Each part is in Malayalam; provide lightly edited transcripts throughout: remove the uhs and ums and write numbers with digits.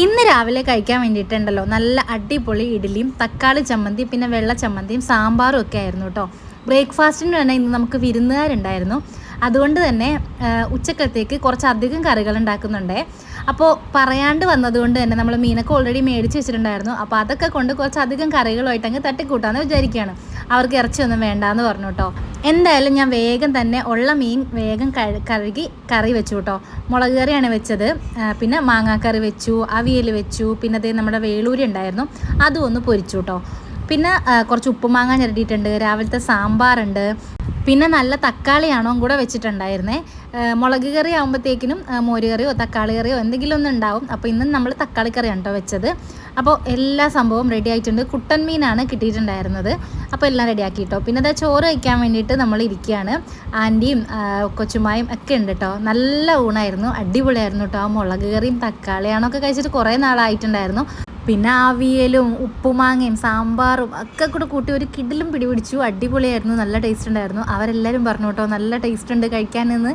ഇന്ന് രാവിലെ കഴിക്കാൻ വേണ്ടിയിട്ടുണ്ടല്ലോ നല്ല അടിപൊളി ഇഡ്ഡലിയും തക്കാളി ചമ്മന്തിയും പിന്നെ വെള്ള ചമ്മന്തിയും സാമ്പാറും ഒക്കെ ആയിരുന്നു കേട്ടോ. ബ്രേക്ക്ഫാസ്റ്റിന് തന്നെ ഇന്ന് നമുക്ക് വിരുന്നുകാരുണ്ടായിരുന്നു. അതുകൊണ്ട് തന്നെ ഉച്ചക്കത്തേക്ക് കുറച്ചധികം കറികൾ ഉണ്ടാക്കുന്നുണ്ടേ. അപ്പോൾ പറയാണ്ട് വന്നതുകൊണ്ട് തന്നെ നമ്മൾ മീനൊക്കെ ഓൾറെഡി മേടിച്ച് വെച്ചിട്ടുണ്ടായിരുന്നു. അപ്പോൾ അതൊക്കെ കൊണ്ട് കുറച്ചധികം കറികളുമായിട്ട് അങ്ങ് തട്ടിക്കൂട്ടാന്ന് വിചാരിക്കുകയാണ്. അവർക്ക് ഇറച്ചിയൊന്നും വേണ്ടാന്ന് പറഞ്ഞു കേട്ടോ. എന്തായാലും ഞാൻ വേഗം തന്നെ ഉള്ള മീൻ വേഗം കഴുകി കറി വെച്ചു കേട്ടോ. മുളക് കറിയാണ് വെച്ചത്, പിന്നെ മാങ്ങാക്കറി വെച്ചു, അവിയൽ വെച്ചു, പിന്നെ അതേ നമ്മുടെ വേളൂരി ഉണ്ടായിരുന്നു, അതും ഒന്ന് പൊരിച്ചു കേട്ടോ. പിന്നെ കുറച്ച് ഉപ്പുമാങ്ങ ഞെരടിയിട്ടുണ്ട്, രാവിലത്തെ സാമ്പാറുണ്ട്, പിന്നെ നല്ല തക്കാളിയാണോ കൂടെ വെച്ചിട്ടുണ്ടായിരുന്നേ. മുളക് കറി ആകുമ്പോഴത്തേക്കിനും മോര് കറിയോ തക്കാളി കറിയോ എന്തെങ്കിലും ഒന്നും ഉണ്ടാവും. അപ്പോൾ ഇന്ന് നമ്മൾ തക്കാളി കറിയാണ് കേട്ടോ വെച്ചത്. അപ്പോൾ എല്ലാ സംഭവവും റെഡി ആയിട്ടുണ്ട്. കുട്ടൻ മീനാണ് കിട്ടിയിട്ടുണ്ടായിരുന്നത്. അപ്പോൾ എല്ലാം റെഡിയാക്കി കേട്ടോ. പിന്നെ അതാ ചോറ് വയ്ക്കാൻ വേണ്ടിയിട്ട് നമ്മൾ ഇരിക്കുകയാണ്. ആൻറ്റിയും കൊച്ചുമായും ഒക്കെ ഉണ്ട് കേട്ടോ. നല്ല ഊണായിരുന്നു, അടിപൊളിയായിരുന്നു കേട്ടോ. ആ മുളക് കറിയും തക്കാളിയാണൊക്കെ കഴിച്ചിട്ട് കുറേ നാളായിട്ടുണ്ടായിരുന്നു. പിന്നെ അവിയലും ഉപ്പുമാങ്ങയും സാമ്പാറും ഒക്കെ കൂടെ കൂട്ടി ഒരു കിടിലും പിടിപിടിച്ചു. അടിപൊളിയായിരുന്നു, നല്ല ടേസ്റ്റ് ഉണ്ടായിരുന്നു. അവരെല്ലാവരും പറഞ്ഞു കേട്ടോ നല്ല ടേസ്റ്റ് ഉണ്ട് കഴിക്കാനെന്ന്.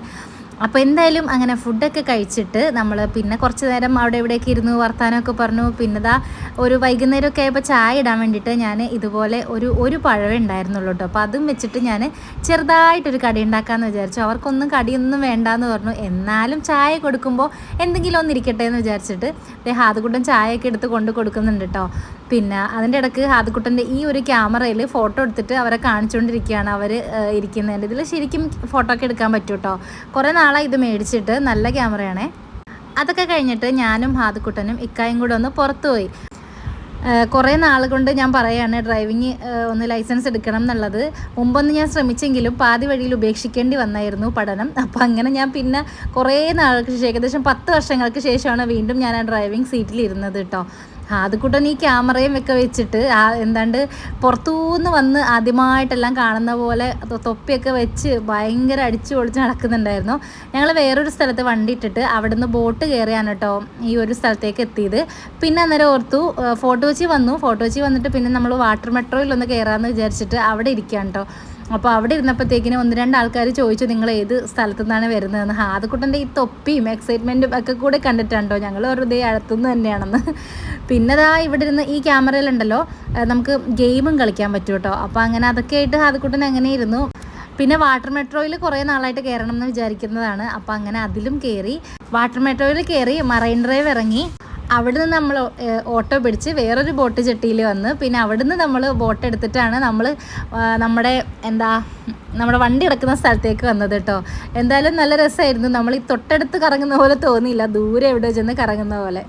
അപ്പോൾ എന്തായാലും അങ്ങനെ ഫുഡൊക്കെ കഴിച്ചിട്ട് നമ്മൾ പിന്നെ കുറച്ച് നേരം അവിടെ ഇവിടെയൊക്കെ ഇരുന്നു വർത്താനമൊക്കെ പറഞ്ഞു. പിന്നെ ദാ ഒരു വൈകുന്നേരമൊക്കെ ആയപ്പോൾ ചായ ഇടാൻ വേണ്ടിയിട്ട് ഞാൻ ഇതുപോലെ ഒരു പഴവേ ഉണ്ടായിരുന്നുള്ളൂ കേട്ടോ. അപ്പോൾ അതും വെച്ചിട്ട് ഞാൻ ചെറുതായിട്ടൊരു കടി ഉണ്ടാക്കാമെന്ന് വിചാരിച്ചു. അവർക്കൊന്നും കടിയൊന്നും വേണ്ടാന്ന് പറഞ്ഞു. എന്നാലും ചായ കൊടുക്കുമ്പോൾ എന്തെങ്കിലും ഒന്നിരിക്കട്ടെ എന്ന് വിചാരിച്ചിട്ട് ഹാദുക്കുട്ടൻ ചായയൊക്കെ എടുത്ത് കൊണ്ട് കൊടുക്കുന്നുണ്ട് കേട്ടോ. പിന്നെ അതിൻ്റെ ഇടയ്ക്ക് ഹാദുക്കുട്ടൻ്റെ ഈ ഒരു ക്യാമറയിൽ ഫോട്ടോ എടുത്തിട്ട് അവരെ കാണിച്ചുകൊണ്ടിരിക്കുകയാണ്. അവർ ഇരിക്കുന്നതിൻ്റെ ഇതിൽ ശരിക്കും ഫോട്ടോ ഒക്കെ എടുക്കാൻ പറ്റും കേട്ടോ. കുറേ നാളെ ഇത് മേടിച്ചിട്ട്, നല്ല ക്യാമറയാണേ. അതൊക്കെ കഴിഞ്ഞിട്ട് ഞാനും ഹാദുക്കുട്ടനും ഇക്കായും കൂടെ ഒന്ന് പുറത്തു പോയി. കുറേ നാൾ കൊണ്ട് ഞാൻ പറയുകയാണ് ഡ്രൈവിങ് ഒന്ന് ലൈസൻസ് എടുക്കണം എന്നുള്ളത്. മുമ്പൊന്ന് ഞാൻ ശ്രമിച്ചെങ്കിലും പാതി വഴിയിൽ ഉപേക്ഷിക്കേണ്ടി വന്നായിരുന്നു പഠനം. അപ്പോൾ അങ്ങനെ ഞാൻ പിന്നെ കുറേ നാൾക്ക് ശേഷം, ഏകദേശം 10 വർഷങ്ങൾക്ക് ശേഷമാണ് വീണ്ടും ഞാൻ ആ ഡ്രൈവിംഗ് സീറ്റിൽ ഇരുന്നത് കേട്ടോ. ഹാദുക്കുട്ടൻ ഈ ക്യാമറയും ഒക്കെ വെച്ചിട്ട് എന്താണ്ട് പുറത്തുനിന്ന് വന്ന് ആദ്യമായിട്ടെല്ലാം കാണുന്ന പോലെ തൊപ്പിയൊക്കെ വെച്ച് ഭയങ്കര അടിച്ചു പൊളിച്ച് നടക്കുന്നുണ്ടായിരുന്നു. ഞങ്ങൾ വേറൊരു സ്ഥലത്ത് വണ്ടി ഇട്ടിട്ട് അവിടുന്ന് ബോട്ട് കയറിയാണ് കേട്ടോ ഈ ഒരു സ്ഥലത്തേക്ക് എത്തിയത്. പിന്നെ അന്നേരം ഓർത്തു ഫോർട്ട് കൊച്ചി വന്നിട്ട് പിന്നെ നമ്മൾ വാട്ടർ മെട്രോയിൽ ഒന്ന് കയറാമെന്ന് വിചാരിച്ചിട്ട് അവിടെ ഇരിക്കുകയാണ് കേട്ടോ. അപ്പോൾ അവിടെ ഇരുന്നപ്പോഴത്തേക്കിനും 1-2 ആൾക്കാർ ചോദിച്ചു നിങ്ങൾ ഏത് സ്ഥലത്തു നിന്നാണ് വരുന്നതെന്ന്. ഹാദുക്കുട്ടൻ്റെ ഈ തൊപ്പിയും എക്സൈറ്റ്മെൻറ്റും ഒക്കെ കൂടെ കണ്ടിട്ടുണ്ടോ ഞങ്ങൾ വെറുതെ അടുത്തുനിന്ന് തന്നെയാണെന്ന്. പിന്നെ ദാ ഇവിടെ ഇരുന്ന് ഈ ക്യാമറയിലുണ്ടല്ലോ നമുക്ക് ഗെയിമും കളിക്കാൻ പറ്റും കേട്ടോ. അപ്പോൾ അങ്ങനെ അതൊക്കെ ആയിട്ട് ഹാദുക്കുട്ടൻ അങ്ങനെ ഇരുന്നു. പിന്നെ വാട്ടർ മെട്രോയിൽ കുറേ നാളായിട്ട് കയറണം എന്ന് വിചാരിക്കുന്നതാണ്. അപ്പോൾ അങ്ങനെ അതിലും കയറി. വാട്ടർ മെട്രോയിൽ കയറി മറൈൻ ഡ്രൈവ് ഇറങ്ങി. അവിടെ നിന്ന് നമ്മൾ ഓട്ടോ പിടിച്ച് വേറൊരു ബോട്ട് ജെട്ടിയിൽ വന്ന് പിന്നെ അവിടെ നിന്ന് നമ്മൾ ബോട്ട് എടുത്തിട്ടാണ് നമ്മൾ നമ്മുടെ വണ്ടി കിടക്കുന്ന സ്ഥലത്തേക്ക് വന്നത് കേട്ടോ. എന്തായാലും നല്ല രസമായിരുന്നു. നമ്മൾ ഈ തൊട്ടടുത്ത് കറങ്ങുന്ന പോലെ തോന്നിയില്ല, ദൂരെ എവിടെ ചെന്ന് കറങ്ങുന്ന പോലെ.